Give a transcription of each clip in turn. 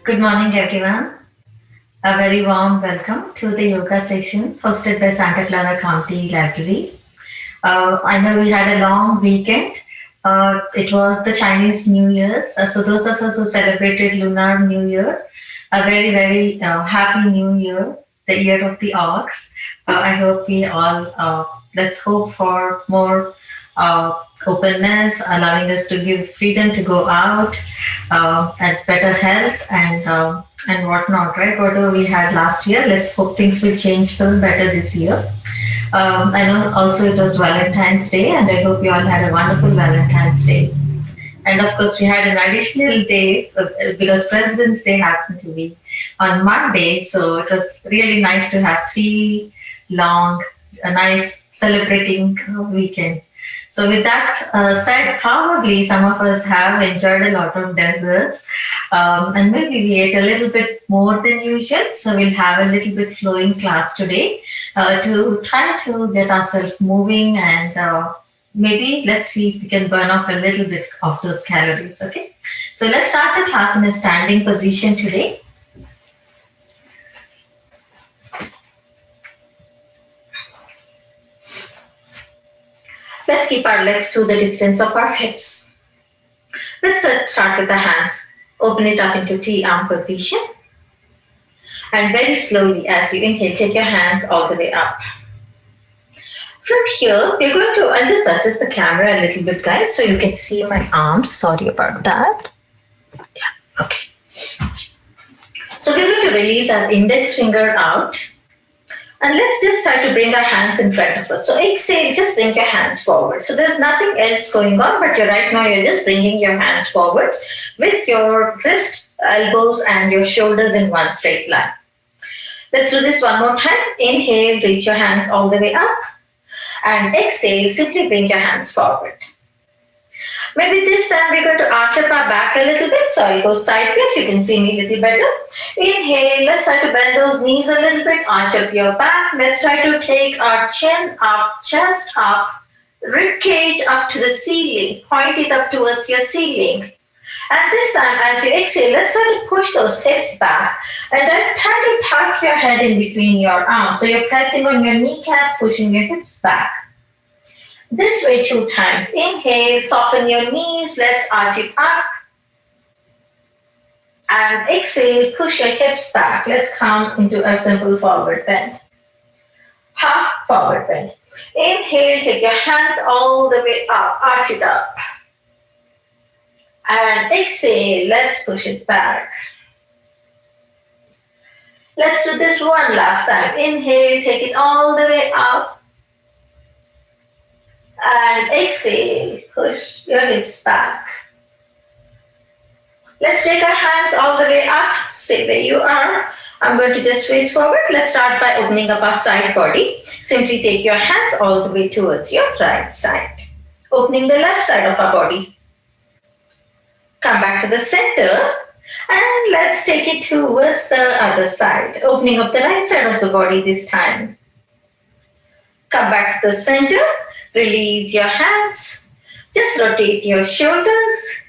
Good morning, everyone. A very warm welcome to the yoga session hosted by Santa Clara County Library. I know we had a long weekend. It was the Chinese New Year's. So, those of us who celebrated Lunar New Year, a very happy New Year, the year of the ox. I hope we all, let's hope for more openness, allowing us to give freedom to go out and better health and whatnot, right? Whatever we had last year, let's hope things will change for the better this year. I know also it was Valentine's Day, and I hope you all had a wonderful Valentine's Day. And of course, we had an additional day because President's Day happened to be on Monday, so it was really nice to have three long, a nice celebrating weekend. So with that said, probably some of us have enjoyed a lot of desserts, and maybe we ate a little bit more than usual. So we'll have a little bit flowing class today to try to get ourselves moving and maybe let's see if we can burn off a little bit of those calories. Okay, so let's start the class in a standing position today. Let's keep our legs to the distance of our hips. Let's start with the hands. Open it up into T-arm position. And very slowly as you inhale, take your hands all the way up. From here, we're going to, I'll just adjust the camera a little bit, guys, so you can see my arms. Sorry about that. Yeah, okay. So we're going to release our index finger out. And let's just try to bring our hands in front of us. So exhale, just bring your hands forward. So there's nothing else going on, but right now you're just bringing your hands forward with your wrist, elbows, and your shoulders in one straight line. Let's do this one more time. Inhale, reach your hands all the way up. And exhale, simply bring your hands forward. Maybe this time we're going to arch up our back a little bit. So I'll go sideways. You can see me a little better. Inhale. Let's try to bend those knees a little bit. Arch up your back. Let's try to take our chin up, chest up, rib cage up to the ceiling. Point it up towards your ceiling. And this time as you exhale, let's try to push those hips back. And then try to tuck your head in between your arms. So you're pressing on your kneecaps, pushing your hips back. This way 2 times. Inhale, soften your knees. Let's arch it up. And exhale, push your hips back. Let's come into a simple forward bend. Half forward bend. Inhale, take your hands all the way up. Arch it up. And exhale, let's push it back. Let's do this one last time. Inhale, take it all the way up. And exhale, push your hips back. Let's take our hands all the way up. Stay where you are. I'm going to just face forward. Let's start by opening up our side body. Simply take your hands all the way towards your right side. Opening the left side of our body. Come back to the center. And let's take it towards the other side. Opening up the right side of the body this time. Come back to the center. Release your hands. Just rotate your shoulders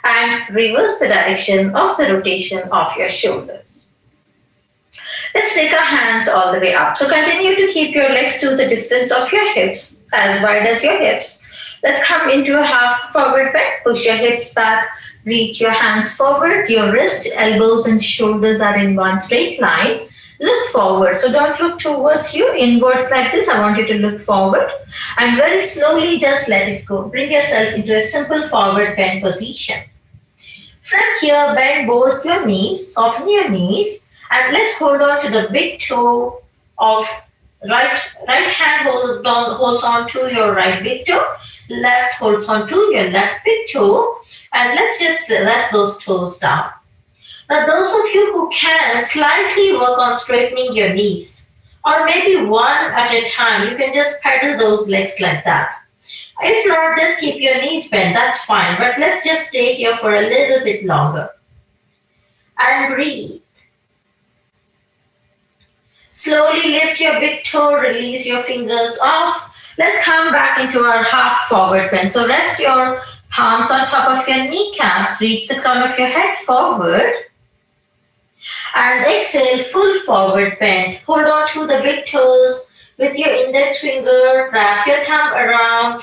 and reverse the direction of the rotation of your shoulders. Let's take our hands all the way up. So continue to keep your legs to the distance of your hips, as wide as your hips. Let's come into a half forward bend. Push your hips back. Reach your hands forward. Your wrist, elbows, and shoulders are in one straight line. Look forward. So don't look towards you, inwards like this. I want you to look forward. And very slowly just let it go. Bring yourself into a simple forward bend position. From here, bend both your knees. Soften your knees. And let's hold on to the big toe of right hand holds on to your right big toe. Left holds on to your left big toe. And let's just rest those toes down. Now, those of you who can, slightly work on straightening your knees. Or maybe one at a time. You can just pedal those legs like that. If not, just keep your knees bent. That's fine. But let's just stay here for a little bit longer. And breathe. Slowly lift your big toe. Release your fingers off. Let's come back into our half forward bend. So rest your palms on top of your kneecaps. Reach the crown of your head forward. And exhale, full forward bend. Hold on to the big toes with your index finger. Wrap your thumb around.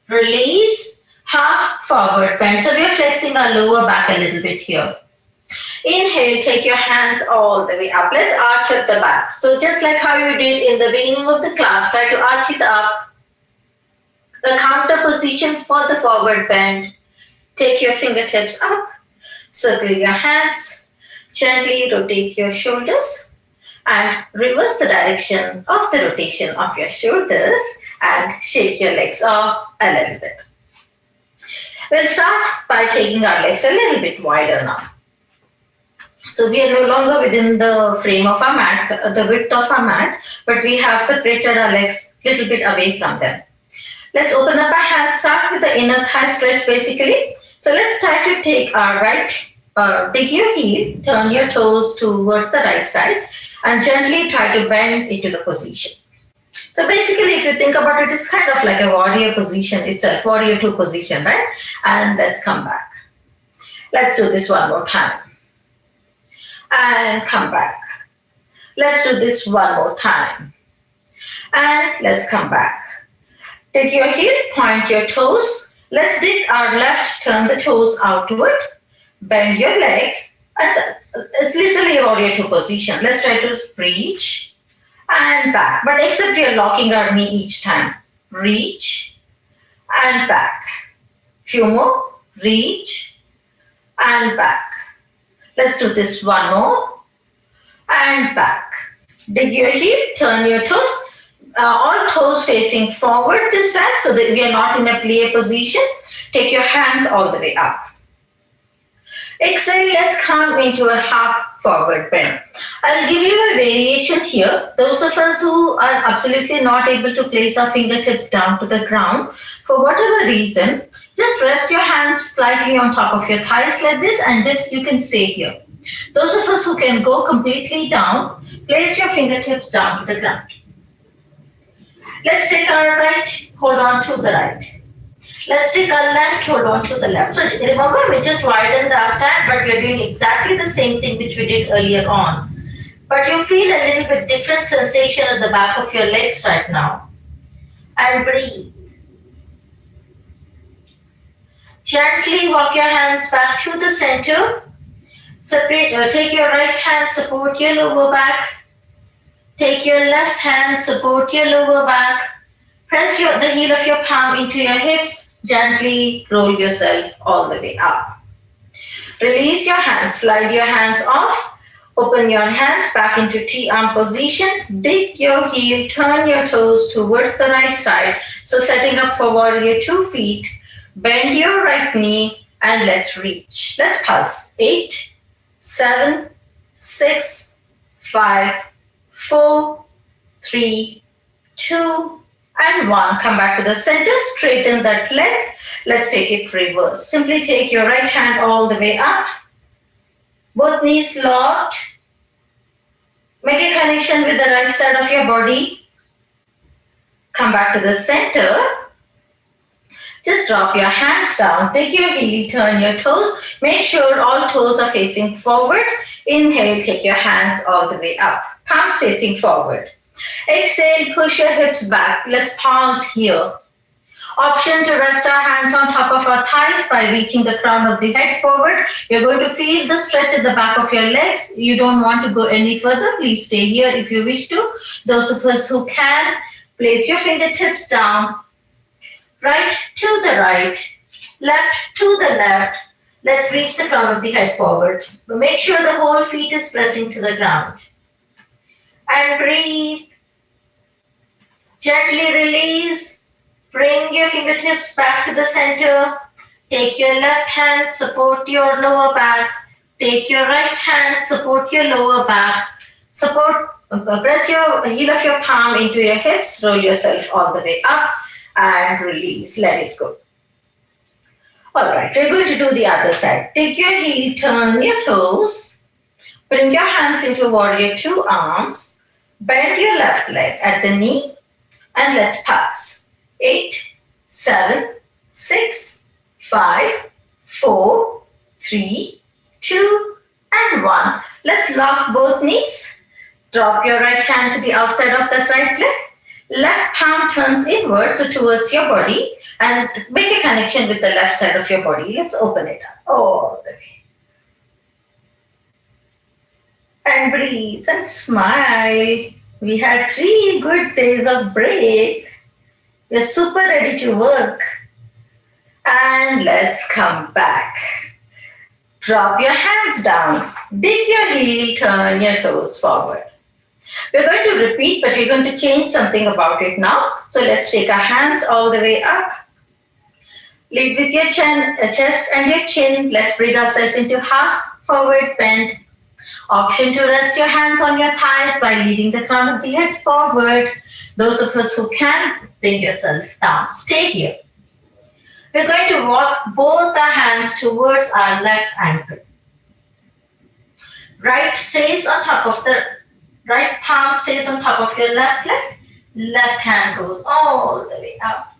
Release. Half forward bend. So we are flexing our lower back a little bit here. Inhale, take your hands all the way up. Let's arch up the back. So just like how you did in the beginning of the class, try to arch it up. The counter position for the forward bend. Take your fingertips up. Circle your hands. Gently rotate your shoulders. And reverse the direction of the rotation of your shoulders. And shake your legs off a little bit. We'll start by taking our legs a little bit wider now. So we are no longer within the frame of our mat, the width of our mat, but we have separated our legs a little bit away from them. Let's open up our hands, start with the inner thigh stretch basically. So let's try to take our right, take your heel, turn your toes towards the right side and gently try to bend into the position. So basically, if you think about it, it's kind of like a warrior position itself, warrior two position, right? And let's come back. Let's do this one more time. And come back. Let's do this one more time. And let's come back. Take your heel, point your toes. Let's dig our left, turn the toes outward. Bend your leg. And it's literally a warrior two position. Let's try to reach and back. But except we are locking our knee each time. Reach and back. Few more. Reach and back. Let's do this one more. And back. Dig your heel, turn your toes. All toes facing forward this time so that we are not in a plie position. Take your hands all the way up. Exhale, let's come into a half forward bend. I'll give you a variation here. Those of us who are absolutely not able to place our fingertips down to the ground, for whatever reason, just rest your hands slightly on top of your thighs like this and just you can stay here. Those of us who can go completely down, place your fingertips down to the ground. Let's take our right, hold on to the right. Let's take our left, hold on to the left. So remember, we just widened our stand, but we're doing exactly the same thing which we did earlier on. But you feel a little bit different sensation at the back of your legs right now. And breathe. Gently walk your hands back to the center. Take your right hand, support your lower back. Take your left hand, support your lower back. Press the heel of your palm into your hips. Gently roll yourself all the way up. Release your hands, slide your hands off. Open your hands back into T-arm position. Dig your heel, turn your toes towards the right side. So setting up for warrior 2 feet. Bend your right knee and let's reach. Let's pulse. 8, 7, 6, 5, 4, 3, 2, and 1. Come back to the center, straighten that leg. Let's take it reverse. Simply take your right hand all the way up. Both knees locked. Make a connection with the right side of your body. Come back to the center. Just drop your hands down. Take your heel, turn your toes. Make sure all toes are facing forward. Inhale, take your hands all the way up. Palms facing forward. Exhale, push your hips back. Let's pause here. Option to rest our hands on top of our thighs by reaching the crown of the head forward. You're going to feel the stretch at the back of your legs. You don't want to go any further. Please stay here if you wish to. Those of us who can, place your fingertips down. Right to the right, left to the left. Let's reach the crown of the head forward. But make sure the whole feet is pressing to the ground. And breathe. Gently release. Bring your fingertips back to the center. Take your left hand, support your lower back. Take your right hand, support your lower back. Press your heel of your palm into your hips. Roll yourself all the way up. And release, let it go. All right, we're going to do the other side. Take your heel, turn your toes, bring your hands into warrior 2 arms, bend your left leg at the knee, and let's pulse. 8, 7, 6, 5, 4, 3, 2, and 1. Let's lock both knees. Drop your right hand to the outside of that right leg. Left palm turns inward, so towards your body, and make a connection with the left side of your body. Let's open it up all the way. And breathe and smile. We had 3 good days of break. We're super ready to work. And let's come back. Drop your hands down. Dig your heel, turn your toes forward. We're going to repeat, but we're going to change something about it now. So let's take our hands all the way up. Lead with your chest and your chin. Let's bring ourselves into half forward bend. Option to rest your hands on your thighs by leading the crown of the head forward. Those of us who can, bring yourself down. Stay here. We're going to walk both our hands towards our left ankle. Right palm stays on top of your left leg. Left hand goes all the way up.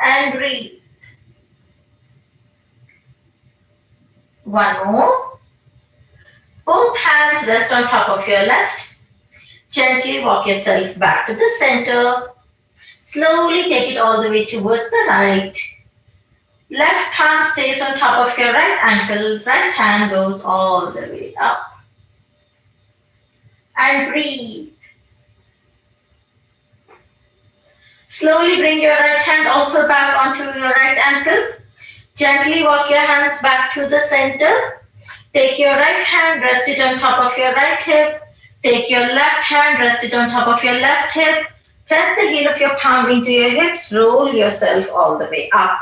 And breathe. One more. Both hands rest on top of your left. Gently walk yourself back to the center. Slowly take it all the way towards the right. Left palm stays on top of your right ankle. Right hand goes all the way up. And breathe. Slowly bring your right hand also back onto your right ankle. Gently walk your hands back to the center. Take your right hand, rest it on top of your right hip. Take your left hand, rest it on top of your left hip. Press the heel of your palm into your hips. Roll yourself all the way up.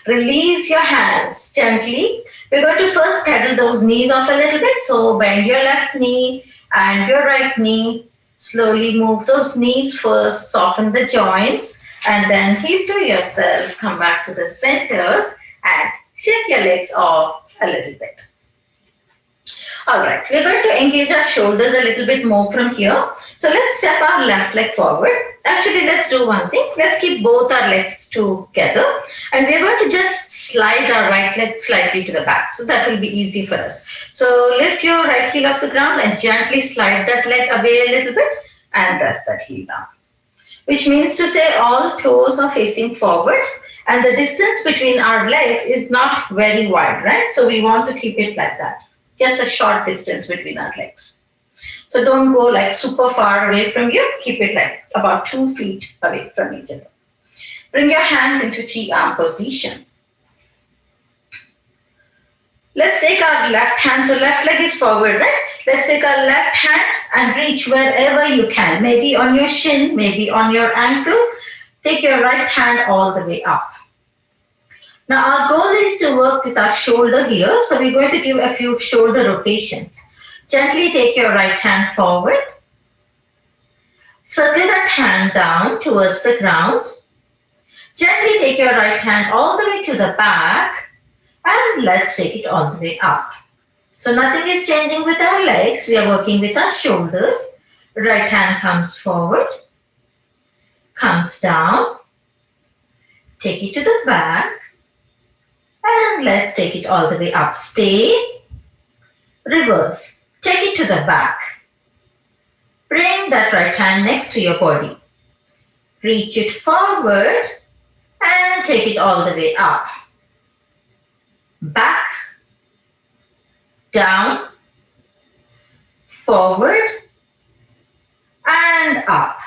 Release your hands gently. We're going to first pedal those knees off a little bit. So bend your left knee and your right knee. Slowly move those knees first. Soften the joints. And then heel to yourself. Come back to the center and shake your legs off a little bit. Alright, we're going to engage our shoulders a little bit more from here. So let's step our left leg forward. Actually, let's do one thing. Let's keep both our legs together. And we're going to just slide our right leg slightly to the back. So that will be easy for us. So lift your right heel off the ground and gently slide that leg away a little bit and rest that heel down. Which means to say all toes are facing forward. And the distance between our legs is not very wide, right? So we want to keep it like that. Just a short distance between our legs. So don't go like super far away from you. Keep it like about 2 feet away from each other. Bring your hands into T-arm position. Let's take our left hand. So left leg is forward, right? Let's take our left hand and reach wherever you can. Maybe on your shin, maybe on your ankle. Take your right hand all the way up. Now our goal is to work with our shoulder here. So we're going to give a few shoulder rotations. Gently take your right hand forward. Circle that hand down towards the ground. Gently take your right hand all the way to the back. And let's take it all the way up. So nothing is changing with our legs. We are working with our shoulders. Right hand comes forward. Comes down. Take it to the back. And let's take it all the way up. Stay. Reverse. Take it to the back. Bring that right hand next to your body. Reach it forward and take it all the way up. Back. Down. Forward. And up.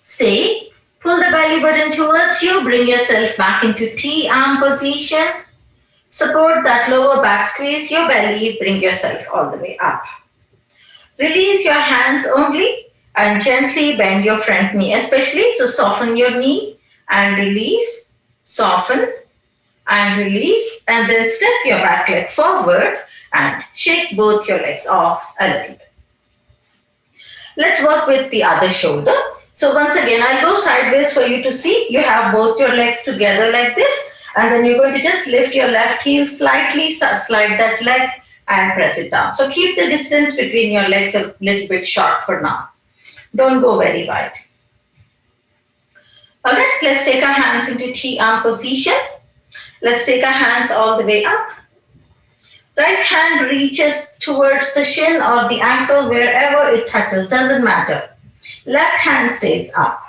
Stay. Pull the belly button towards you. Bring yourself back into T-arm position. Support that lower back. Squeeze your belly. Bring yourself all the way up. Release your hands only and gently bend your front knee especially. So soften your knee and release. Soften and release. And then step your back leg forward and shake both your legs off a little bit. Let's work with the other shoulder. So once again, I'll go sideways for you to see. You have both your legs together like this. And then you're going to just lift your left heel slightly, slide that leg and press it down. So keep the distance between your legs a little bit short for now. Don't go very wide. All right, let's take our hands into T-arm position. Let's take our hands all the way up. Right hand reaches towards the shin or the ankle, wherever it touches, doesn't matter. Left hand stays up.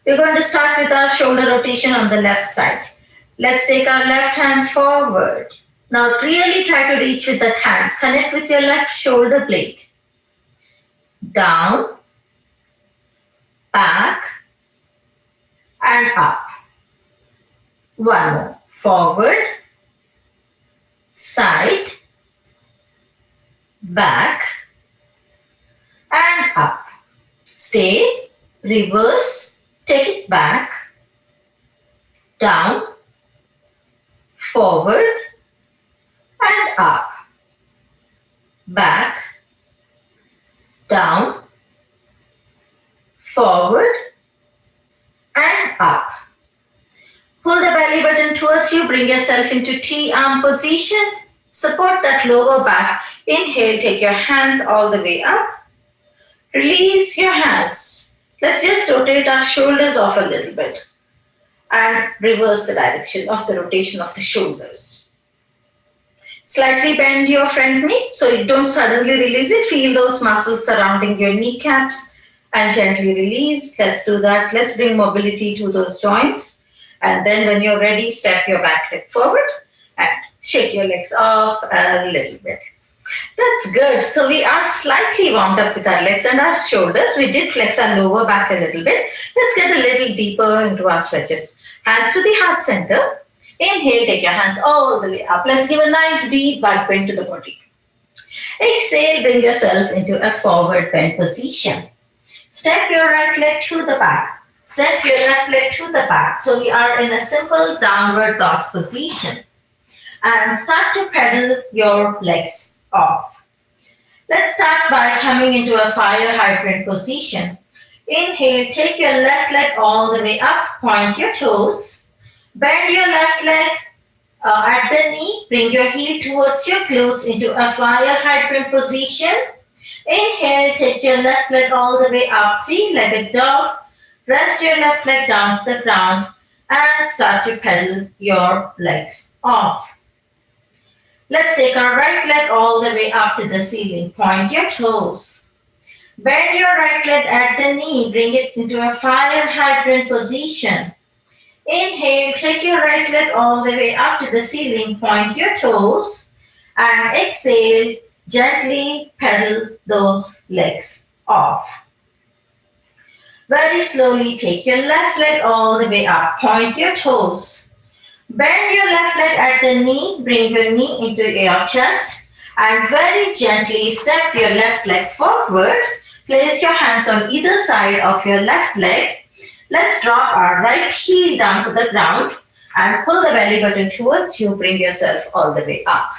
We're going to start with our shoulder rotation on the left side. Let's take our left hand forward. Now really try to reach with that hand. Connect with your left shoulder blade. Down, back, and up. One more. Forward, side, back, and up. Stay, reverse, take it back, down, forward, and up. Back, down, forward, and up. Pull the belly button towards you, bring yourself into T-arm position. Support that lower back. Inhale, take your hands all the way up. Release your hands. Let's just rotate our shoulders off a little bit and reverse the direction of the rotation of the shoulders. Slightly bend your front knee so you don't suddenly release it. Feel those muscles surrounding your kneecaps and gently release. Let's do that. Let's bring mobility to those joints. And then when you're ready, step your back leg forward and shake your legs off a little bit. That's good. So we are slightly warmed up with our legs and our shoulders. We did flex our lower back a little bit. Let's get a little deeper into our stretches. Hands to the heart center. Inhale, take your hands all the way up. Let's give a nice deep back bend to the body. Exhale, bring yourself into a forward bend position. Step your right leg through the back. Step your left leg to the back. So we are in a simple downward dog position. And start to pedal your legs off. Let's start by coming into a fire hydrant position. Inhale, take your left leg all the way up. Point your toes. Bend your left leg at the knee. Bring your heel towards your glutes into a fire hydrant position. Inhale, take your left leg all the way up. Three-legged dog. Rest your left leg down to the ground and start to pedal your legs off. Let's take our right leg all the way up to the ceiling. Point your toes. Bend your right leg at the knee. Bring it into a fire hydrant position. Inhale, take your right leg all the way up to the ceiling. Point your toes. And exhale, gently pedal those legs off. Very slowly take your left leg all the way up. Point your toes. Bend your left leg at the knee. Bring your knee into your chest. And very gently step your left leg forward. Place your hands on either side of your left leg. Let's drop our right heel down to the ground. And pull the belly button towards you. Bring yourself all the way up.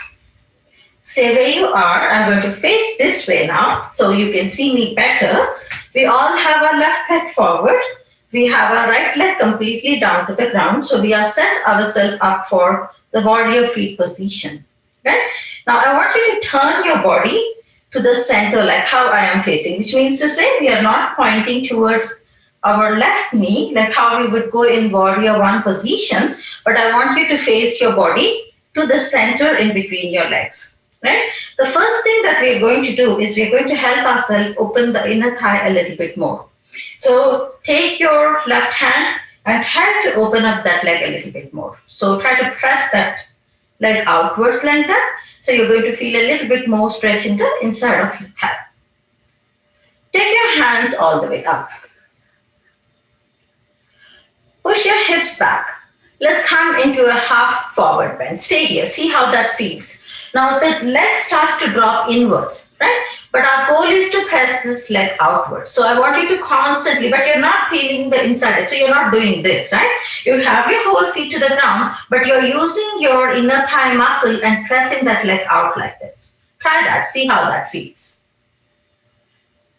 Stay where you are. I'm going to face this way now so you can see me better. We all have our left leg forward. We have our right leg completely down to the ground. So we have set ourselves up for the warrior feet position. Right? Now I want you to turn your body to the center like how I am facing, which means to say we are not pointing towards our left knee like how we would go in warrior one position, but I want you to face your body to the center in between your legs. Right? The first thing that we're going to do is we're going to help ourselves open the inner thigh a little bit more. So take your left hand and try to open up that leg a little bit more. So try to press that leg outwards like that. So you're going to feel a little bit more stretch in the inside of your thigh. Take your hands all the way up. Push your hips back. Let's come into a half forward bend. Stay here. See how that feels. Now the leg starts to drop inwards, right? But our goal is to press this leg outwards. So I want you to constantly, but you're not feeling the inside. So you're not doing this, right? You have your whole feet to the ground, but you're using your inner thigh muscle and pressing that leg out like this. Try that. See how that feels.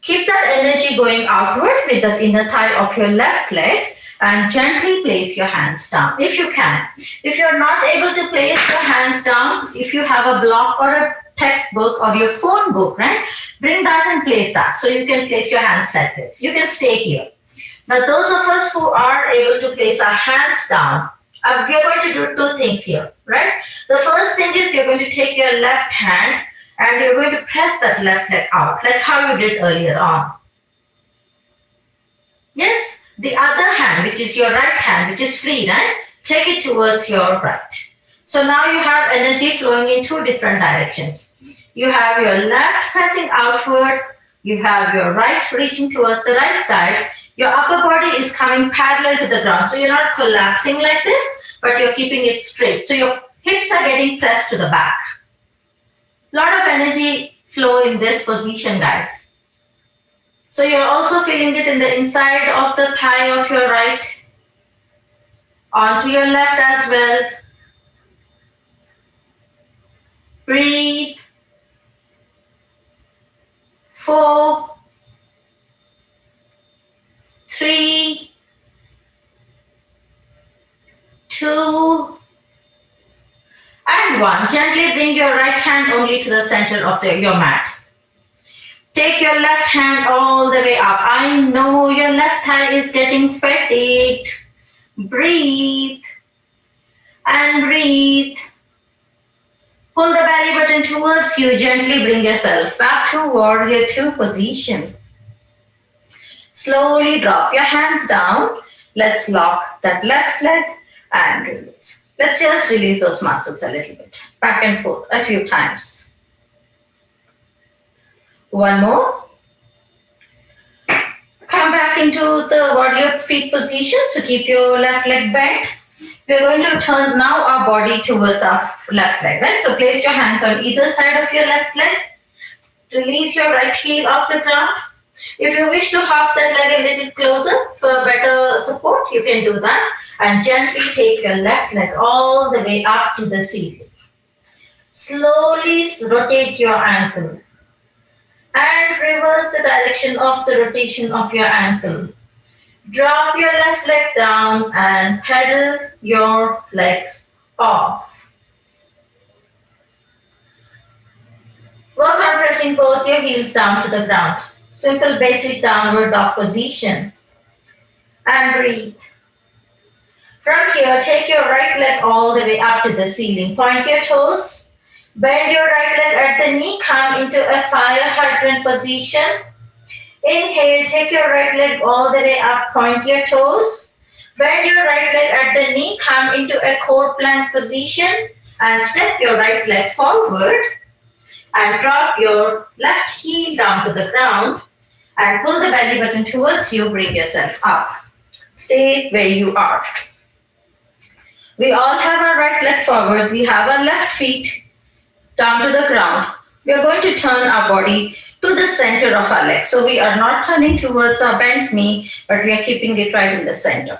Keep that energy going outward with the inner thigh of your left leg. And gently place your hands down if you can. If you're not able to place your hands down, if you have a block or a textbook or your phone book, right? Bring that and place that. So you can place your hands like this. You can stay here. Now those of us who are able to place our hands down, We are going to do two things here, right? The first thing is you're going to take your left hand and you're going to press that left leg out, like how you did earlier on. Yes, the other hand, which is your right hand, which is free, right? Take it towards your right. So now you have energy flowing in two different directions. You have your left pressing outward, you have your right reaching towards the right side. Your upper body is coming parallel to the ground. So you're not collapsing like this, but you're keeping it straight. So your hips are getting pressed to the back. Lot of energy flow in this position, guys. So you're also feeling it in the inside of the thigh of your right, onto your left as well. Breathe. 4, 3, 2, and 1. Gently bring your right hand only to the center of your mat. Take your left hand all the way up. I know your left thigh is getting fatigued. Breathe and breathe. Pull the belly button towards you. Gently bring yourself back to warrior 2 position. Slowly drop your hands down. Let's lock that left leg and release. Let's just release those muscles a little bit. Back and forth a few times. One more. Come back into the warrior feet position. So keep your left leg bent. We're going to turn now our body towards our left leg, right? So place your hands on either side of your left leg. Release your right heel off the ground. If you wish to hop that leg a little closer for better support, you can do that. And gently take your left leg all the way up to the ceiling. Slowly rotate your ankle. And reverse the direction of the rotation of your ankle. Drop your left leg down and pedal your legs off. Work on pressing both your heels down to the ground. Simple basic downward dog position. And breathe. From here, take your right leg all the way up to the ceiling. Point your toes. Bend your right leg at the knee. Come into a fire hydrant position. Inhale, take your right leg all the way up, point your toes. Bend your right leg at the knee, come into a core plank position and step your right leg forward and drop your left heel down to the ground and pull the belly button towards you, bring yourself up. Stay where you are. We all have our right leg forward, we have our left feet down to the ground. We are going to turn our body to the center of our leg. So we are not turning towards our bent knee, but we are keeping it right in the center.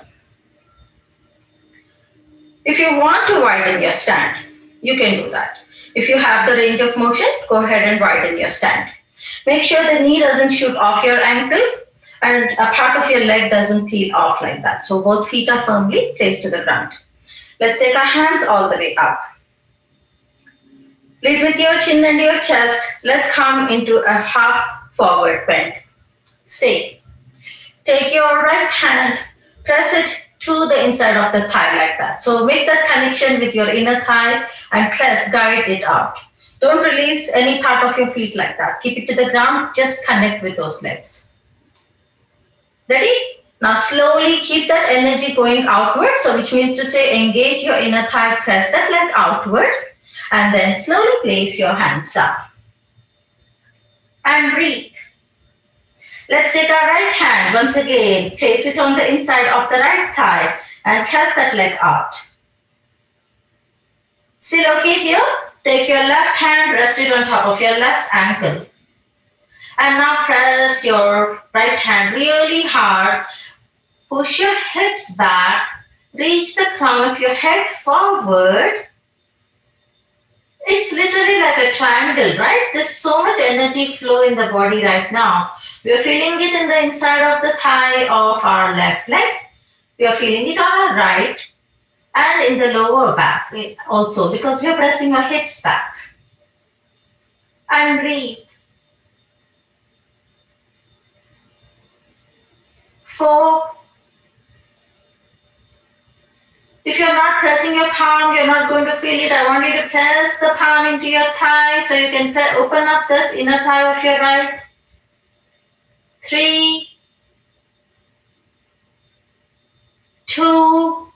If you want to widen your stand, you can do that. If you have the range of motion, go ahead and widen your stand. Make sure the knee doesn't shoot off your ankle and a part of your leg doesn't peel off like that. So both feet are firmly placed to the ground. Let's take our hands all the way up. Lead with your chin and your chest. Let's come into a half forward bend. Stay. Take your right hand, press it to the inside of the thigh like that. So make that connection with your inner thigh and press, guide it out. Don't release any part of your feet like that. Keep it to the ground, just connect with those legs. Ready? Now slowly keep that energy going outward. So which means to say engage your inner thigh, press that leg outward. And then slowly place your hands down. And breathe. Let's take our right hand once again. Place it on the inside of the right thigh and press that leg out. Still okay here? Take your left hand, rest it on top of your left ankle. And now press your right hand really hard. Push your hips back. Reach the crown of your head forward. It's literally like a triangle, right? There's so much energy flow in the body right now. We are feeling it in the inside of the thigh of our left leg. We are feeling it on our right and in the lower back also because we are pressing our hips back. And breathe. 4, If you're not pressing your palm, you're not going to feel it. I want you to press the palm into your thigh so you can open up the inner thigh of your right. 3, 2,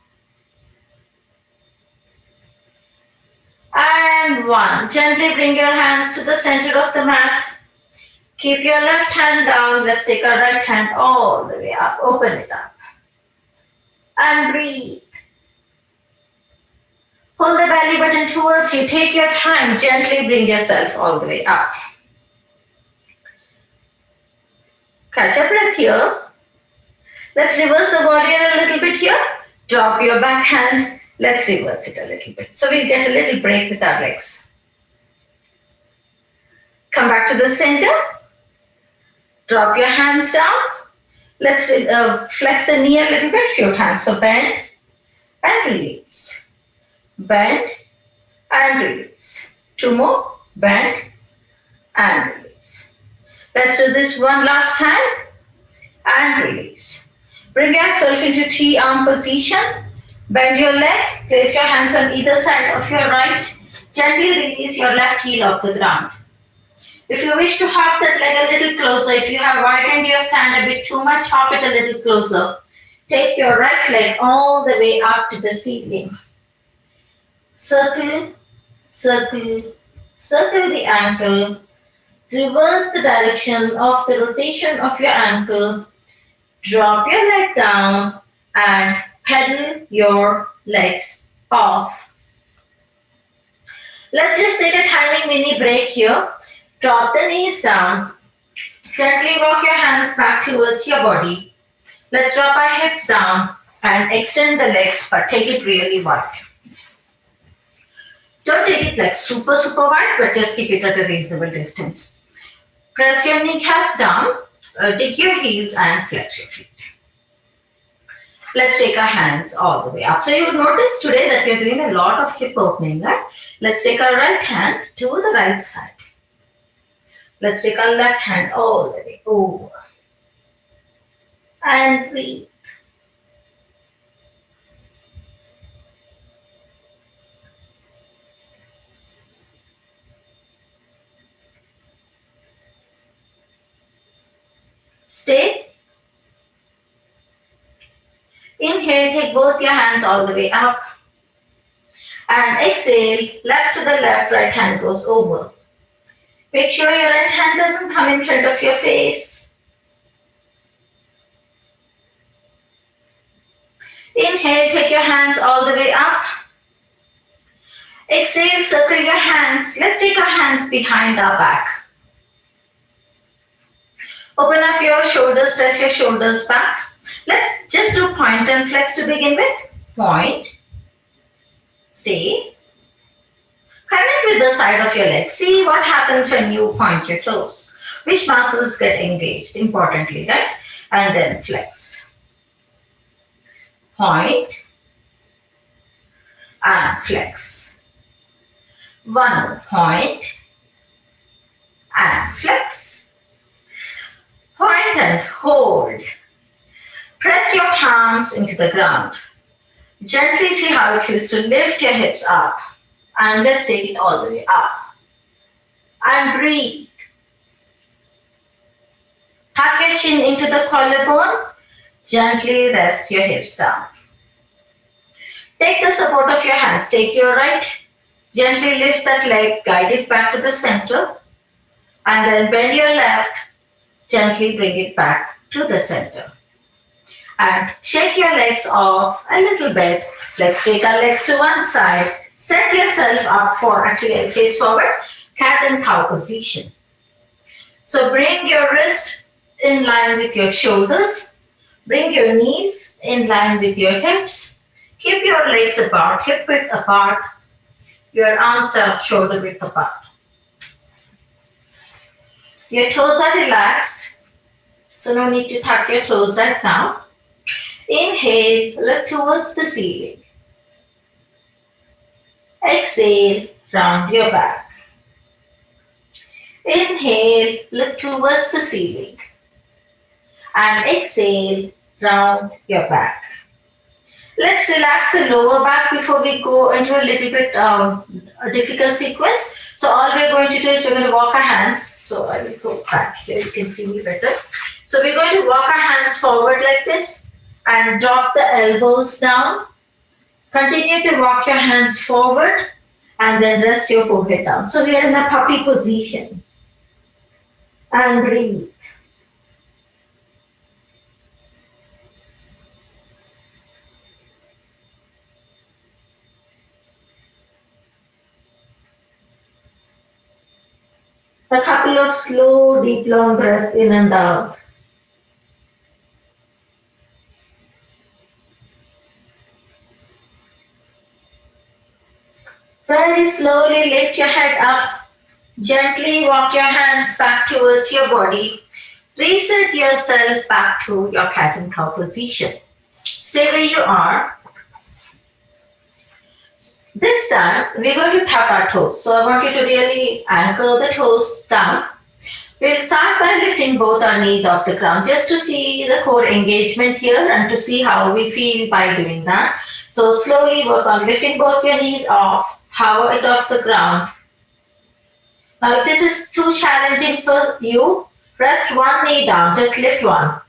and 1. Gently bring your hands to the center of the mat. Keep your left hand down. Let's take our right hand all the way up. Open it up. And breathe. Pull the belly button towards you. Take your time. Gently bring yourself all the way up. Catch your breath here. Let's reverse the body a little bit here. Drop your back hand. Let's reverse it a little bit. So we'll get a little break with our legs. Come back to the center. Drop your hands down. Let's flex the knee a little bit. Few hands. So bend and release. Bend and release. 2 more. Bend and release. Let's do this one last time. And release. Bring yourself into T-arm position. Bend your leg. Place your hands on either side of your right. Gently release your left heel off the ground. If you wish to hop that leg a little closer, if you have widened your stand a bit too much, hop it a little closer. Take your right leg all the way up to the ceiling. Circle, circle, circle the ankle. Reverse the direction of the rotation of your ankle. Drop your leg down and pedal your legs off. Let's just take a tiny mini break here. Drop the knees down. Gently walk your hands back towards your body. Let's drop our hips down and extend the legs, but take it really wide. Don't take it like super wide, but just keep it at a reasonable distance. Press your kneecaps down, dig your heels and flex your feet. Let's take our hands all the way up. So you notice today that we're doing a lot of hip opening, right? Let's take our right hand to the right side. Let's take our left hand all the way over. And breathe. Stay. Inhale, take both your hands all the way up. And exhale, left to the left, right hand goes over. Make sure your right hand doesn't come in front of your face. Inhale, take your hands all the way up. Exhale, circle your hands. Let's take our hands behind our back. Open up your shoulders, press your shoulders back. Let's just do point and flex to begin with. Point. Stay. Connect with the side of your leg. See what happens when you point your toes. Which muscles get engaged, importantly, right? And then flex. Point. And flex. One more point. And flex. Point and hold. Press your palms into the ground. Gently see how it feels to lift your hips up. And let's take it all the way up. And breathe. Tuck your chin into the collarbone. Gently rest your hips down. Take the support of your hands. Take your right. Gently lift that leg. Guide it back to the center. And then bend your left. Gently bring it back to the center. And shake your legs off a little bit. Let's take our legs to one side. Set yourself up for actually face forward, cat and cow position. So bring your wrist in line with your shoulders. Bring your knees in line with your hips. Keep your legs apart, hip width apart. Your arms are shoulder width apart. Your toes are relaxed, so no need to tuck your toes right now. Inhale, look towards the ceiling. Exhale, round your back. Inhale, look towards the ceiling. And exhale, round your back. Let's relax the lower back before we go into a little bit a difficult sequence. So all we're going to do is we're going to walk our hands. So I will go back here, you can see me better. So we're going to walk our hands forward like this and drop the elbows down. Continue to walk your hands forward and then rest your forehead down. So we are in a puppy position. And breathe. A couple of slow, deep, long breaths in and out. Very slowly lift your head up. Gently walk your hands back towards your body. Reset yourself back to your cat and cow position. Stay where you are. This time, we're going to tap our toes. So I want you to really anchor the toes down. We'll start by lifting both our knees off the ground just to see the core engagement here and to see how we feel by doing that. So slowly work on lifting both your knees off. Hover it off the ground. Now if this is too challenging for you, rest one knee down, just lift one.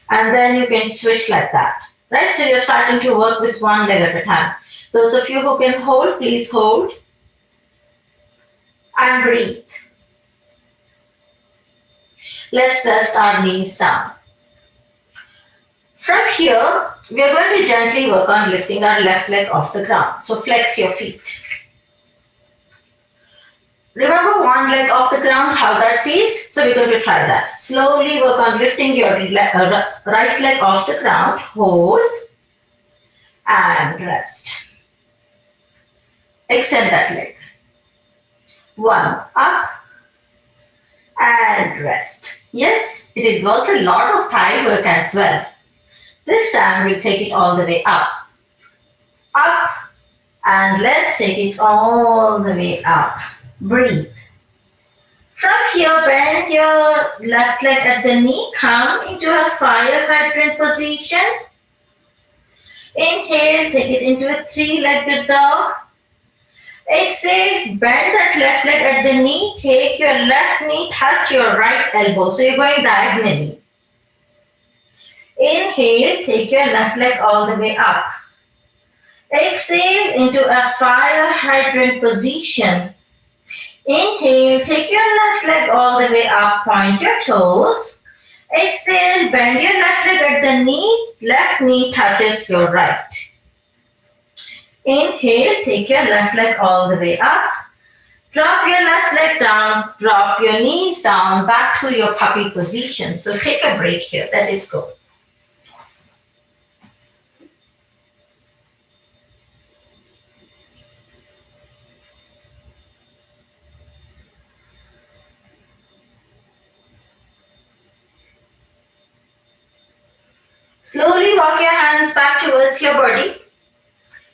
And then you can switch like that. Right? So you're starting to work with one leg at a time. Those of you who can hold, please hold. And breathe. Let's rest our knees down. From here, we are going to gently work on lifting our left leg off the ground. So flex your feet. Remember one leg off the ground, how that feels? So we're going to try that. Slowly work on lifting your right leg off the ground. Hold and rest. Extend that leg. One, up and rest. Yes, it involves a lot of thigh work as well. This time we'll take it all the way up. Up and let's take it all the way up. Breathe. From here, bend your left leg at the knee. Come into a fire hydrant position. Inhale, take it into a three-legged dog. Exhale, bend that left leg at the knee. Take your left knee, touch your right elbow. So you're going diagonally. Inhale, take your left leg all the way up. Exhale into a fire hydrant position. Inhale, take your left leg all the way up, point your toes. Exhale, bend your left leg at the knee. Left knee touches your right. Inhale, take your left leg all the way up. Drop your left leg down, drop your knees down, back to your puppy position. So take a break here, let it go. Slowly walk your hands back towards your body.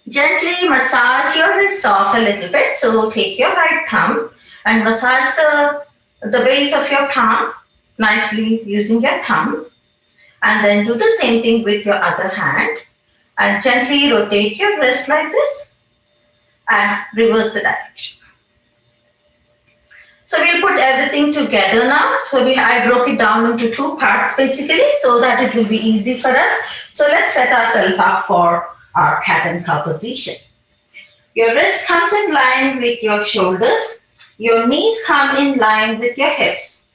Gently massage your wrists off a little bit. So take your right thumb and massage the base of your palm nicely using your thumb. And then do the same thing with your other hand. And gently rotate your wrist like this and reverse the direction. So we'll put everything together now. So I broke it down into two parts basically so that it will be easy for us. So let's set ourselves up for our cat and cow position. Your wrist comes in line with your shoulders. Your knees come in line with your hips.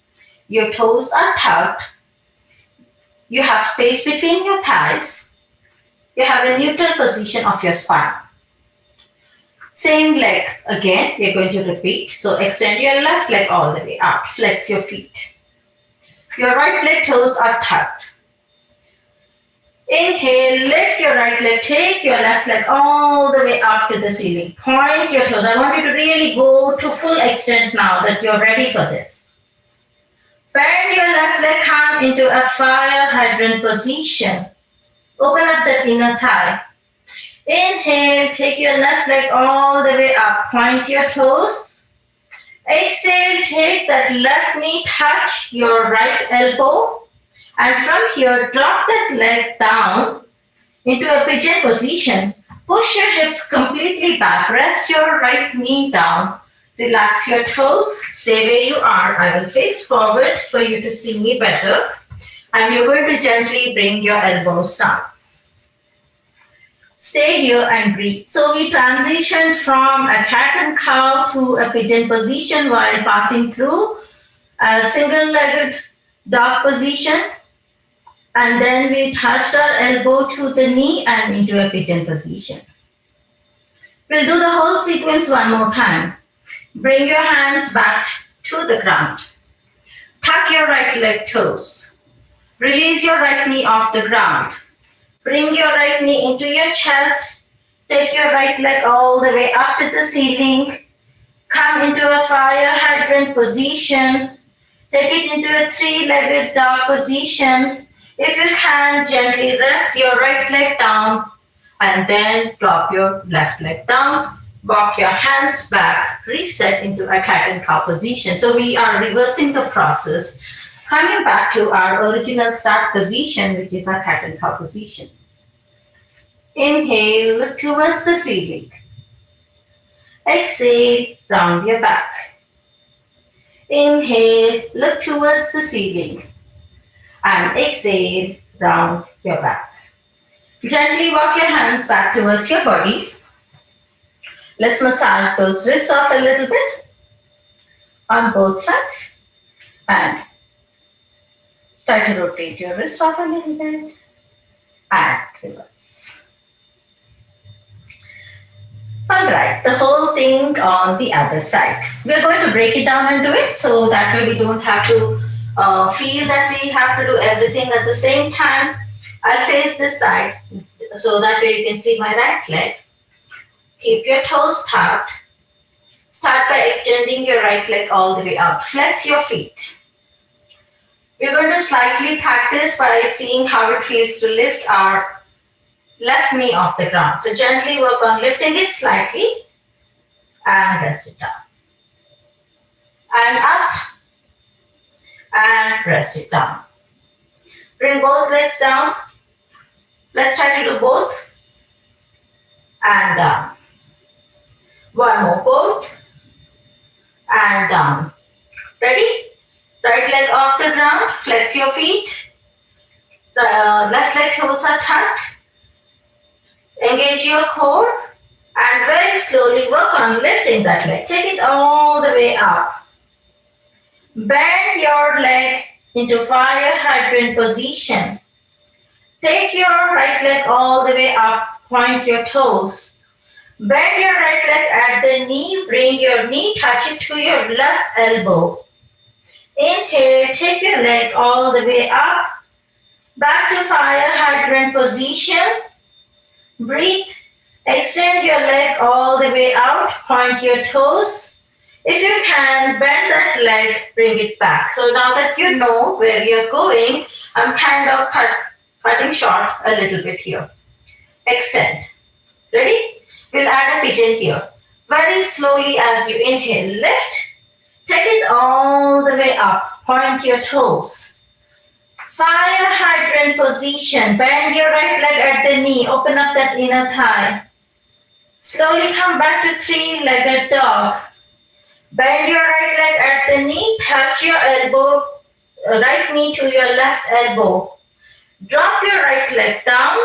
Your toes are tucked. You have space between your thighs. You have a neutral position of your spine. Same leg again, we're going to repeat. So extend your left leg all the way out. Flex your feet. Your right leg toes are tucked. Inhale, lift your right leg, take your left leg all the way up to the ceiling. Point your toes. I want you to really go to full extent now that you're ready for this. Bend your left leg, come into a fire hydrant position. Open up the inner thigh. Inhale, take your left leg all the way up. Point your toes. Exhale, take that left knee, touch your right elbow. And from here, drop that leg down. into a pigeon position. Push your hips completely back. Rest your right knee down. Relax your toes. Stay where you are. I will face forward for you to see me better. And you're going to gently bring your elbows down. Stay here and breathe. So we transition from a cat and cow to a pigeon position while passing through a single-legged dog position. And then we touched our elbow to the knee and into a pigeon position. We'll do the whole sequence one more time. Bring your hands back to the ground. Tuck your right leg toes. Release your right knee off the ground. Bring your right knee into your chest. Take your right leg all the way up to the ceiling. Come into a fire hydrant position. Take it into a three-legged dog position. If you can, gently rest your right leg down and then drop your left leg down. Walk your hands back. Reset into a cat and cow position. So we are reversing the process. Coming back to our original start position, which is our cat and cow position. Inhale, look towards the ceiling. Exhale, round your back. Inhale, look towards the ceiling. And exhale, round your back. Gently walk your hands back towards your body. Let's massage those wrists off a little bit on both sides. And try to rotate your wrist off a little bit and reverse. Alright, the whole thing on the other side. We're going to break it down and do it so that way we don't have to feel that we have to do everything at the same time. I'll face this side so that way you can see my right leg. Keep your toes tucked. Start by extending your right leg all the way up. Flex your feet. We're going to slightly practice by seeing how it feels to lift our left knee off the ground. So gently work on lifting it slightly and rest it down. And up and rest it down. Bring both legs down. Let's try to do both. And down. One more, both. And down. Ready? Right leg off the ground, flex your feet. Left leg toes are tucked. Engage your core and very slowly work on lifting that leg. Take it all the way up. Bend your leg into fire hydrant position. Take your right leg all the way up, point your toes. Bend your right leg at the knee, bring your knee, touch it to your left elbow. Inhale, take your leg all the way up, back to fire hydrant position. Breathe, extend your leg all the way out, point your toes. If you can, bend that leg, bring it back. So now that you know where you're going, I'm kind of cutting short a little bit here. Extend. Ready? We'll add a pigeon here. Very slowly as you inhale, lift. Take it all the way up. Point your toes. Fire hydrant position. Bend your right leg at the knee. Open up that inner thigh. Slowly come back to three-legged dog. Bend your right leg at the knee. Touch your elbow, right knee to your left elbow. Drop your right leg down.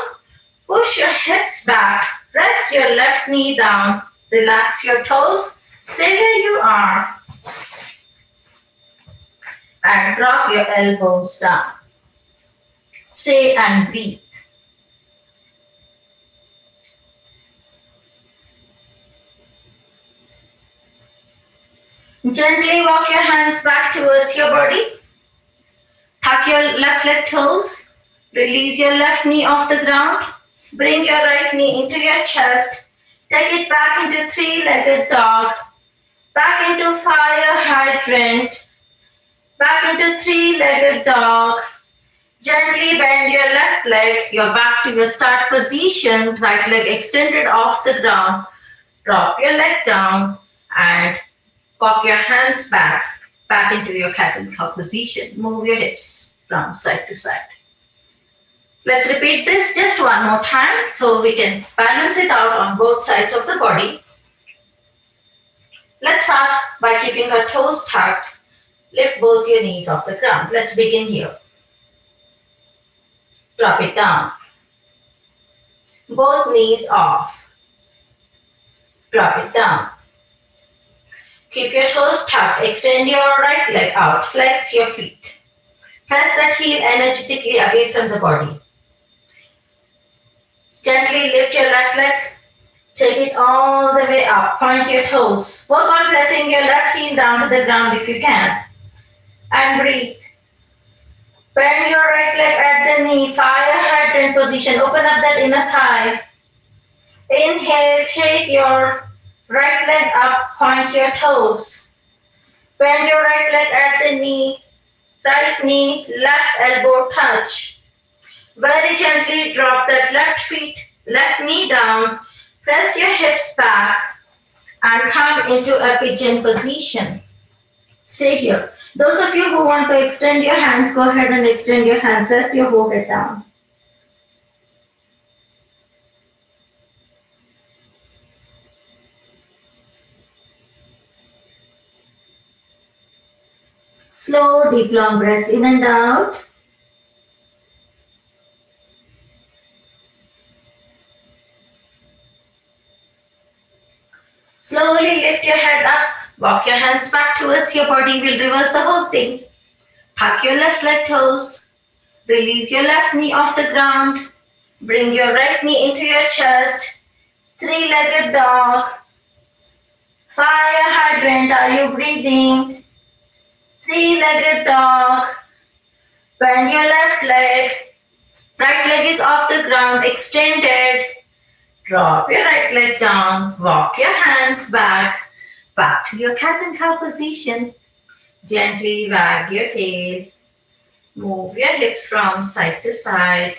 Push your hips back. Rest your left knee down. Relax your toes. Stay where you are. And drop your elbows down. Stay and breathe. Gently walk your hands back towards your body. Tuck your left leg toes. Release your left knee off the ground. Bring your right knee into your chest. Take it back into three-legged dog. Back into fire hydrant. Back into three-legged dog. Gently bend your left leg. You're back to your start position. Right leg extended off the ground. Drop your leg down and pop your hands back into your cat and cow position. Move your hips from side to side. Let's repeat this just one more time so we can balance it out on both sides of the body. Let's start by keeping our toes tucked. Lift both your knees off the ground. Let's begin here. Drop it down. Both knees off. Drop it down. Keep your toes tucked. Extend your right leg out. Flex your feet. Press that heel energetically away from the body. Gently lift your left leg. Take it all the way up. Point your toes. Work on pressing your left heel down to the ground if you can. And breathe. Bend your right leg at the knee. Fire hydrant position. Open up that inner thigh. Inhale. Take your right leg up. Point your toes. Bend your right leg at the knee. Right knee, left elbow touch. Very gently drop that left knee down. Press your hips back and come into a pigeon position. Stay here. Those of you who want to extend your hands, go ahead and extend your hands. Rest your forehead down. Slow, deep, long breaths in and out. Slowly lift your head up. Walk your hands back towards your body. We'll reverse the whole thing. Tuck your left leg toes. Release your left knee off the ground. Bring your right knee into your chest. Three-legged dog. Fire hydrant. Are you breathing? Three-legged dog. Bend your left leg. Right leg is off the ground, extended. Drop your right leg down. Walk your hands back to your cat and cow position. Gently wag your tail. Move your hips from side to side.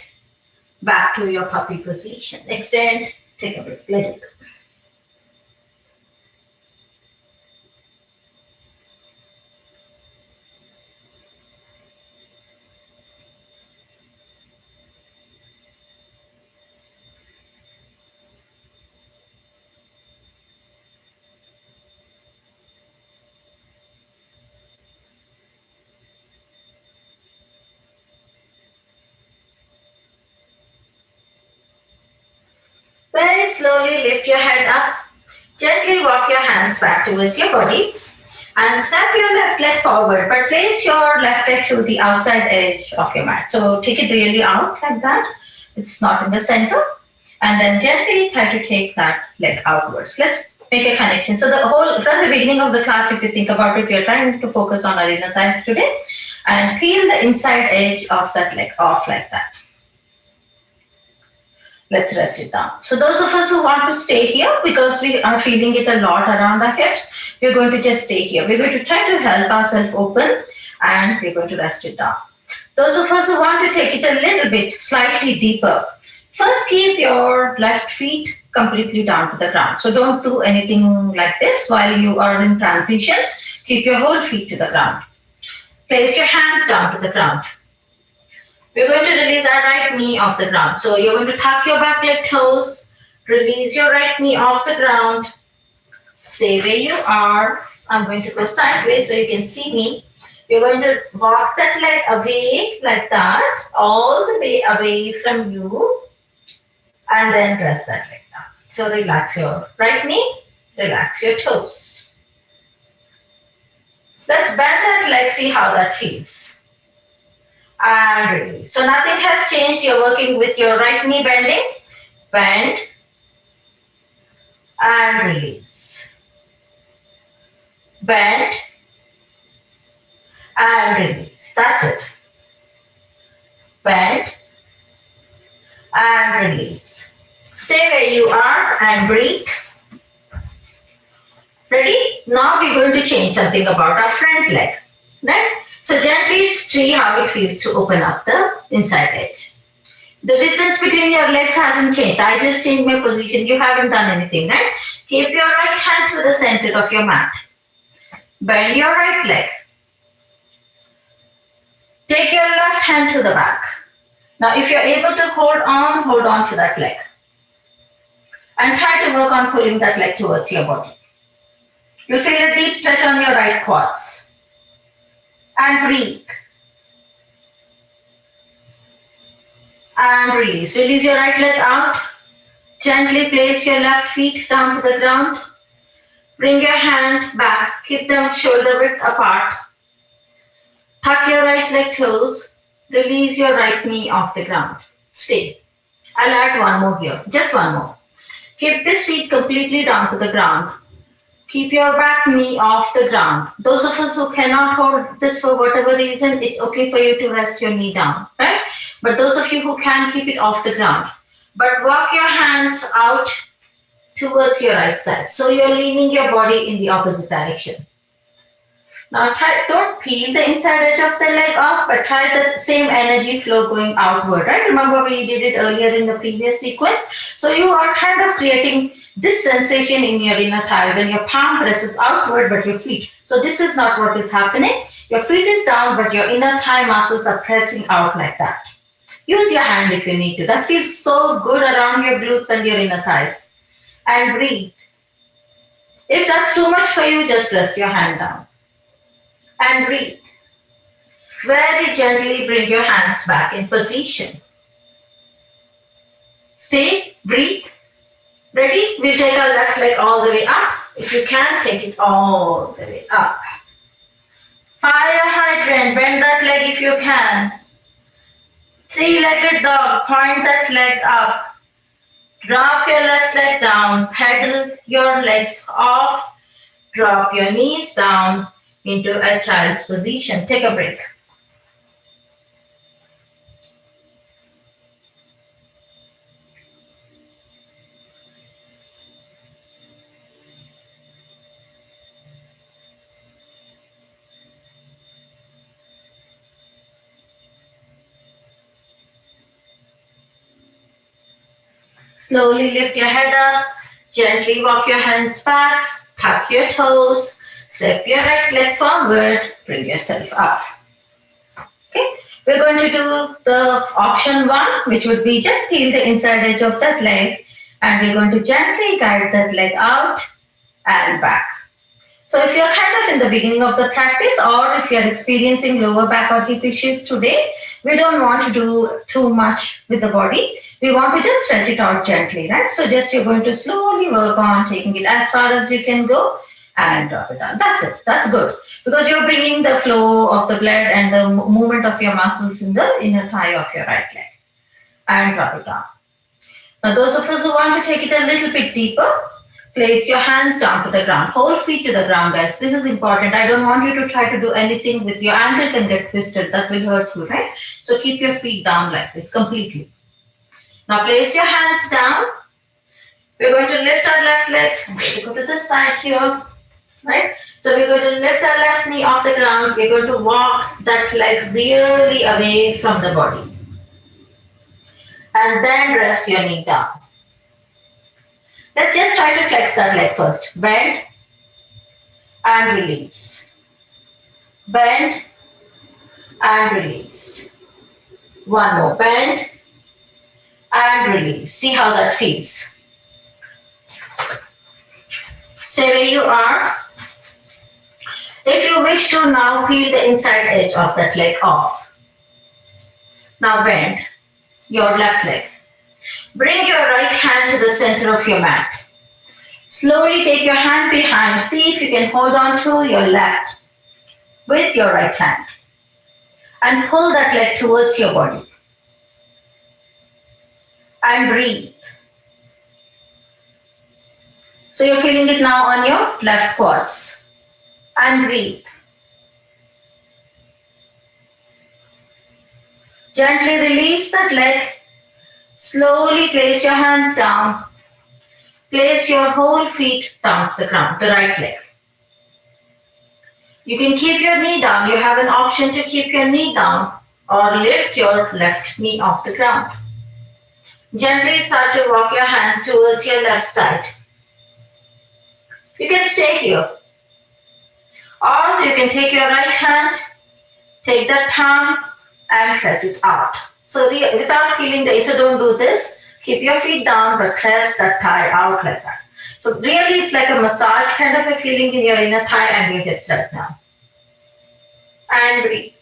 Back to your puppy position. Extend. Take a breath. Let it go. Very slowly lift your head up. Gently walk your hands back towards your body and step your left leg forward, but place your left leg to the outside edge of your mat. So take it really out like that. It's not in the center. And then gently try to take that leg outwards. Let's make a connection. So from the beginning of the class, if you think about it, we are trying to focus on our inner thighs today and peel the inside edge of that leg off like that. Let's rest it down. So those of us who want to stay here, because we are feeling it a lot around our hips, we're going to just stay here. We're going to try to help ourselves open and we're going to rest it down. Those of us who want to take it a little bit, slightly deeper, first keep your left feet completely down to the ground. So don't do anything like this while you are in transition. Keep your whole feet to the ground. Place your hands down to the ground. We're going to release our right knee off the ground. So you're going to tuck your back leg toes, release your right knee off the ground. Stay where you are. I'm going to go sideways so you can see me. You're going to walk that leg away like that, all the way away from you, and then press that leg down. So relax your right knee, relax your toes. Let's bend that leg, see how that feels. And release. So nothing has changed. You're working with your right knee bending. Bend and release. Bend and release. That's it. Bend and release. Stay where you are and breathe. Ready? Now we're going to change something about our front leg. Right? So gently see how it feels to open up the inside edge. The distance between your legs hasn't changed. I just changed my position. You haven't done anything, right? Keep your right hand to the center of your mat. Bend your right leg. Take your left hand to the back. Now, if you're able to hold on to that leg. And try to work on pulling that leg towards your body. You'll feel a deep stretch on your right quads. And breathe. And release. Release your right leg out. Gently place your left feet down to the ground. Bring your hand back. Keep them shoulder width apart. Tuck your right leg toes. Release your right knee off the ground. Stay. I'll add one more here. Just one more. Keep this feet completely down to the ground. Keep your back knee off the ground. Those of us who cannot hold this for whatever reason, it's okay for you to rest your knee down, right? But those of you who can, keep it off the ground. But walk your hands out towards your right side. So you're leaning your body in the opposite direction. Now don't peel the inside edge of the leg off, but try the same energy flow going outward, right? Remember we did it earlier in the previous sequence. So you are kind of creating this sensation in your inner thigh when your palm presses outward, but your feet. So this is not what is happening. Your feet is down, but your inner thigh muscles are pressing out like that. Use your hand if you need to. That feels so good around your glutes and your inner thighs. And breathe. If that's too much for you, just press your hand down. And breathe. Very gently bring your hands back in position. Stay, breathe. Ready? We'll take our left leg all the way up. If you can, take it all the way up. Fire hydrant, bend that leg if you can. Three-legged dog, point that leg up. Drop your left leg down, pedal your legs off. Drop your knees down into a child's position. Take a break. Slowly lift your head up, gently walk your hands back, tuck your toes, step your right leg forward, bring yourself up. Okay, we're going to do the option one, which would be just peel the inside edge of that leg, and we're going to gently guide that leg out and back. So if you're kind of in the beginning of the practice, or if you're experiencing lower back or hip issues today, we don't want to do too much with the body. We want to just stretch it out gently, right? So just you're going to slowly work on taking it as far as you can go and drop it down. That's it. That's good. Because you're bringing the flow of the blood and the movement of your muscles in the inner thigh of your right leg. And drop it down. Now those of us who want to take it a little bit deeper, place your hands down to the ground. Hold feet to the ground, guys. This is important. I don't want you to try to do anything with your ankle can get twisted. That will hurt you, right? So keep your feet down like this completely. Now place your hands down. We're going to lift our left leg. I'm going to go to this side here, right? So we're going to lift our left knee off the ground. We're going to walk that leg really away from the body. And then rest your knee down. Let's just try to flex that leg first. Bend and release. Bend and release. One more. Bend and release. See how that feels. Stay where you are. If you wish to now peel the inside edge of that leg off. Now bend your left leg. Bring your right hand to the center of your mat. Slowly take your hand behind. See if you can hold on to your left with your right hand. And pull that leg towards your body. And breathe. So you're feeling it now on your left quads. And breathe. Gently release that leg. Slowly place your hands down. Place your whole feet down to the ground, the right leg. You can keep your knee down. You have an option to keep your knee down or lift your left knee off the ground. Gently start to walk your hands towards your left side. You can stay here. Or you can take your right hand, take that palm and press it out. So without feeling the itch, so don't do this. Keep your feet down, but press the thigh out like that. So really it's like a massage kind of a feeling in your inner thigh and your hips right now. And breathe.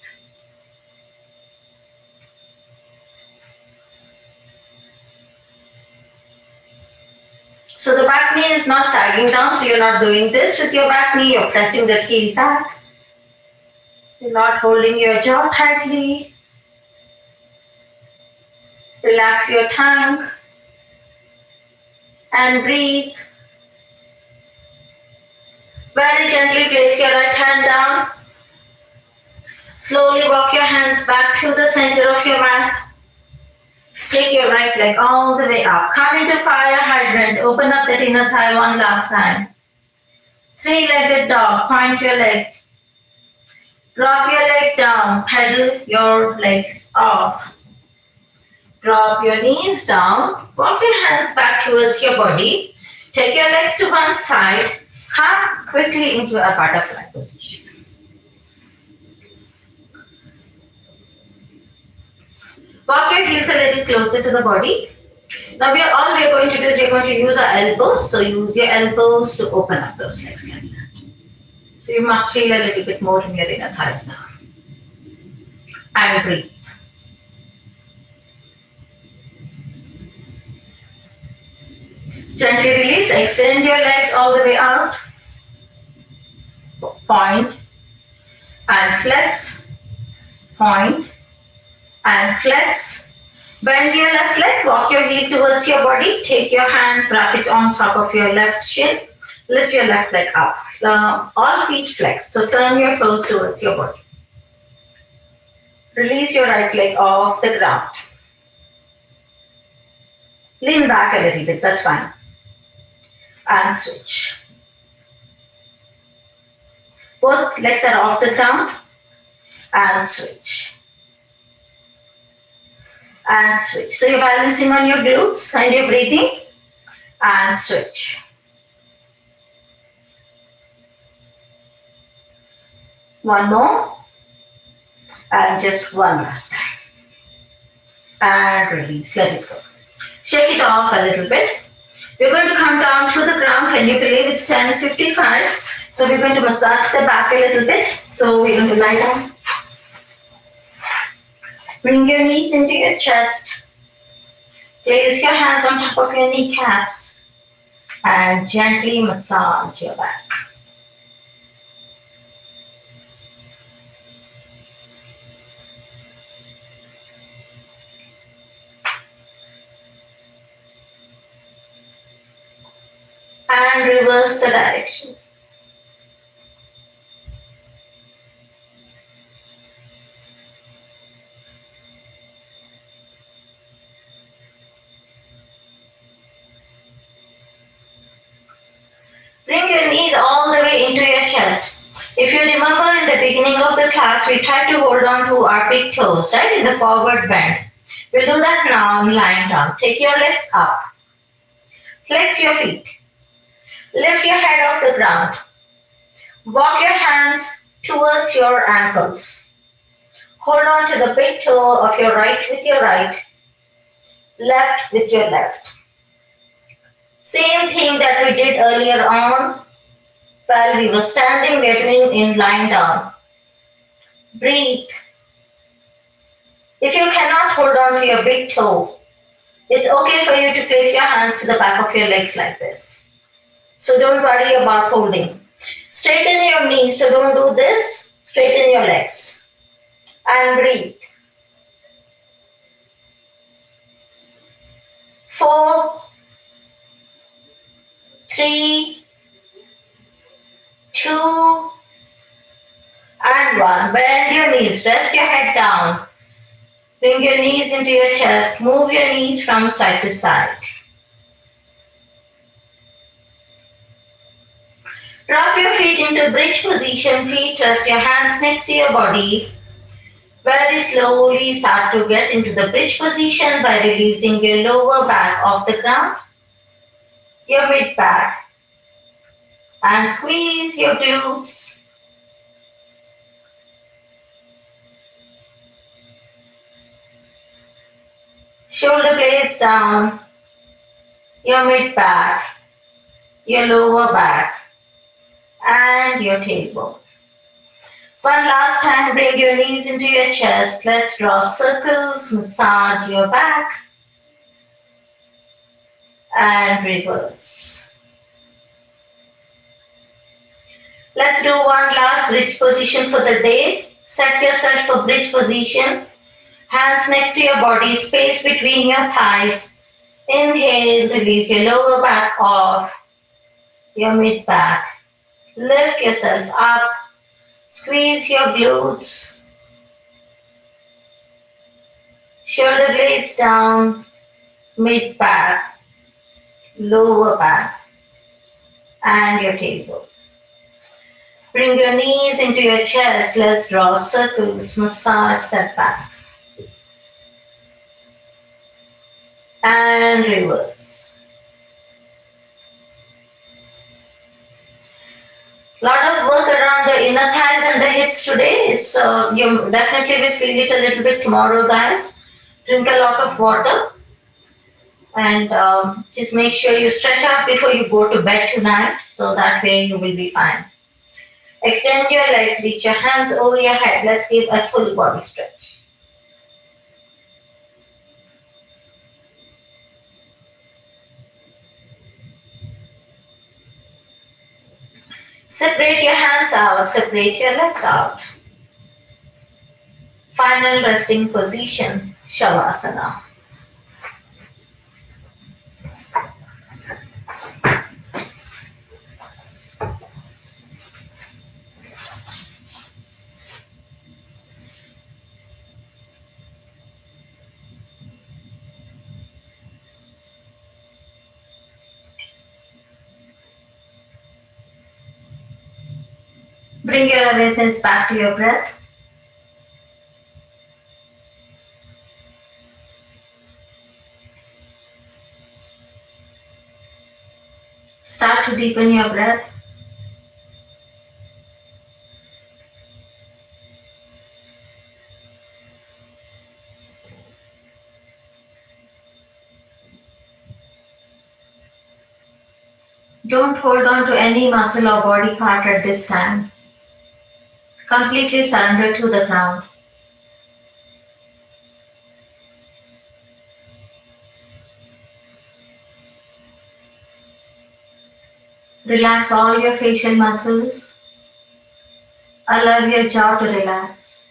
So the back knee is not sagging down, so you're not doing this with your back knee, you're pressing the heel back. You're not holding your jaw tightly. Relax your tongue and breathe. Very gently place your right hand down. Slowly walk your hands back to the center of your mat. Take your right leg all the way up. Come into fire hydrant. Open up that inner thigh one last time. Three-legged dog. Point your leg. Drop your leg down. Pedal your legs off. Drop your knees down. Walk your hands back towards your body. Take your legs to one side. Come quickly into a butterfly position. Walk your heels a little closer to the body. Now all we are going to do is we are going to use our elbows. So use your elbows to open up those legs like that. So you must feel a little bit more in your inner thighs now. And breathe. Gently release. Extend your legs all the way out. Point and flex. Point and flex. Bend your left leg, walk your heel towards your body, take your hand, wrap it on top of your left shin, lift your left leg up. All feet flex, so turn your toes towards your body. Release your right leg off the ground. Lean back a little bit, that's fine. And switch. Both legs are off the ground. And switch. And switch. So you're balancing on your glutes and you're breathing. And switch. One more. And just one last time. And release. Let it go. Shake it off a little bit. We're going to come down to the ground. Can you believe it's 10:55? So we're going to massage the back a little bit. So we're going to lie down. Bring your knees into your chest. Place your hands on top of your kneecaps and gently massage your back. And reverse the direction. Bring your knees all the way into your chest. If you remember in the beginning of the class, we tried to hold on to our big toes, right, in the forward bend. We'll do that now in lying down. Take your legs up. Flex your feet. Lift your head off the ground. Walk your hands towards your ankles. Hold on to the big toe of your right with your right, left with your left. Same thing that we did earlier on while we were standing, we are doing in lying down. Breathe. If you cannot hold on to your big toe, it's okay for you to place your hands to the back of your legs like this. So don't worry about holding. Straighten your knees, so don't do this. Straighten your legs. And breathe. 4, 3, 2, and 1. Bend your knees, rest your head down. Bring your knees into your chest. Move your knees from side to side. Drop your feet into bridge position. Feet rest your hands next to your body. Very slowly start to get into the bridge position by releasing your lower back off the ground, your mid back, and squeeze your glutes. blades down, your mid back, your lower back, and your tailbone. One last time, bring your knees into your chest. Let's draw circles, massage your back, and reverse. Let's do one last bridge position for the day. Set yourself for bridge position. Hands next to your body, space between your thighs. Inhale, release your lower back off, your mid back. Lift yourself up, squeeze your glutes. Shoulder blades down, mid back, lower back, and your tailbone. Bring your knees into your chest. Let's draw circles, massage that back. And reverse. Lot of work around the inner thighs and the hips today, so you definitely will feel it a little bit tomorrow, guys. Drink a lot of water and just make sure you stretch out before you go to bed tonight, so that way you will be fine. Extend your legs, reach your hands over your head. Let's give a full body stretch. Separate your hands out, separate your legs out. Final resting position, Shavasana. Bring your awareness back to your breath. Start to deepen your breath. Don't hold on to any muscle or body part at this time. Completely surrender to the ground. Relax all your facial muscles. Allow your jaw to relax.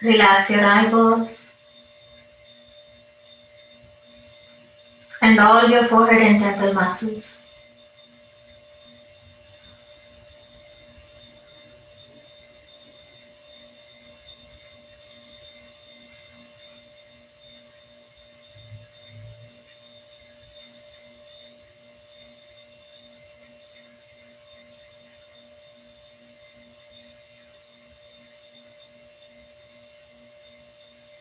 Relax your eyeballs. And all your forehead and temple muscles.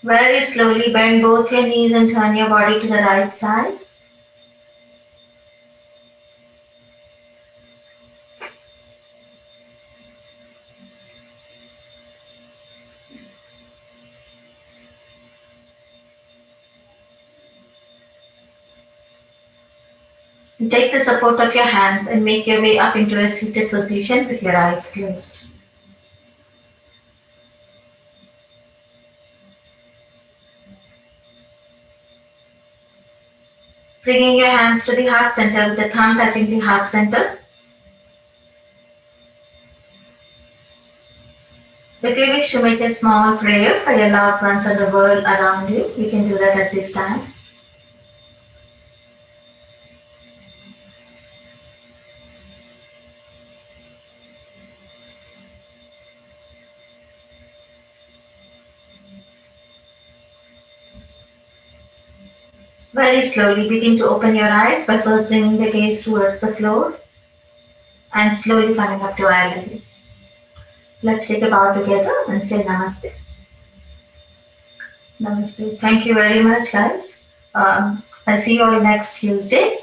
Very slowly bend both your knees and turn your body to the right side. Take the support of your hands and make your way up into a seated position with your eyes closed. Bringing your hands to the heart center with the thumb touching the heart center. If you wish to make a small prayer for your loved ones and the world around you, you can do that at this time. Very slowly begin to open your eyes by first bringing the gaze towards the floor and slowly coming up to eye level. Let's take a bow together and say Namaste. Namaste. Thank you very much, guys. I'll see you all next Tuesday.